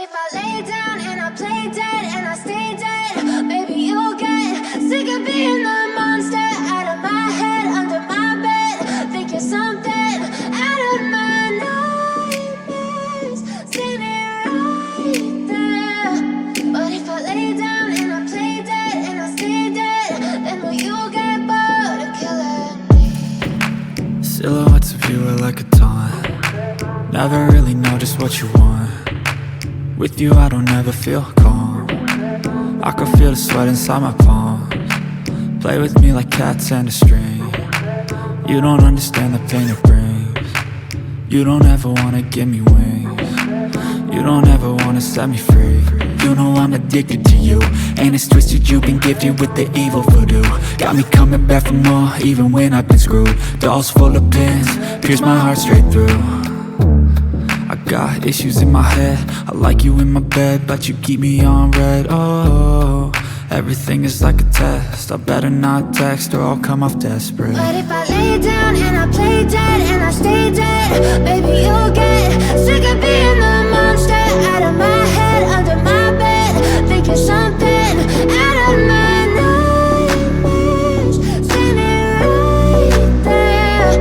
if I lay down and I play dead and I stay dead, maybe you'll get sick of being the monster out of my head, under my bed. Think you're something out of my nightmares, standing right there. But if I lay down and I play dead and I stay dead, then will you get bored of killing me? Silhouettes of you are like a taunt. Never really know just what you want. With you I don't ever feel calm. I can feel the sweat inside my palms. Play with me like cats and a string. You don't understand the pain it brings. You don't ever wanna give me wings. You don't ever wanna set me free. You know I'm addicted to you, and it's twisted, you've been gifted with the evil voodoo. Got me coming back for more, even when I've been screwed. Dolls full of pins, pierce my heart straight through. I got issues in my head, I like you in my bed, but you keep me on red. Oh, everything is like a test, I better not text or I'll come off desperate. But if I lay down and I play dead and I stay dead, maybe you'll get sick of being the monster out of my head, under my bed. Think you're something out of my nightmares, standing right there.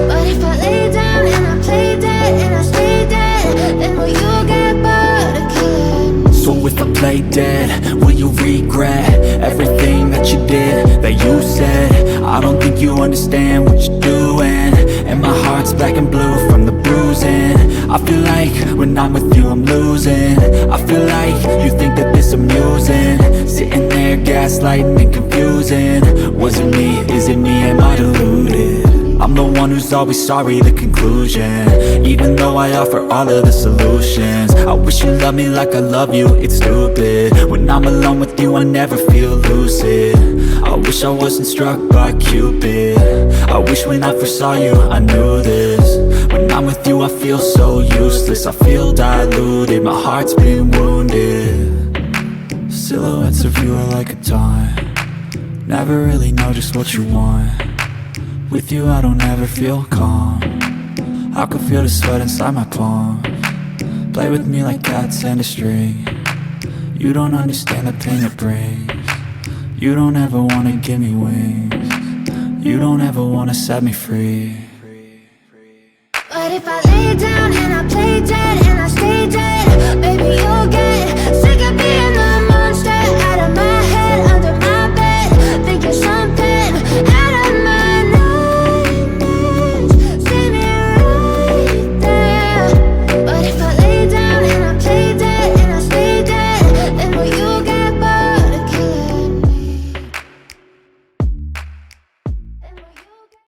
But if I lay down and I play dead and I stay dead, then will you get bored of killing me? So if I play dead, will you regret everything that you did, that you said? I don't think you understand what you're doing, and my heart's black and blue from the bruising. I feel like when I'm with you I'm losing. I feel like you think that this amusing, sitting there gaslighting and confusing. Was it me? Is it me? Am I deluded? I'm the one who's always sorry, the conclusion, even though I offer all of the solutions. I wish you loved me like I love you, it's stupid. When I'm alone with you I never feel lucid. I wish I wasn't struck by Cupid. I wish when I first saw you I knew this. When I'm with you I feel so useless, I feel diluted, my heart's been wounded. Silhouettes of you are like a taunt. Never really know just what you want. With you I don't ever feel calm. I can feel the sweat inside my palms. Play with me like cats and a string. You don't understand the pain it brings. You don't ever wanna give me wings. You don't ever wanna set me free. But if I lay down and I play dead and I stay dead, maybe you'll get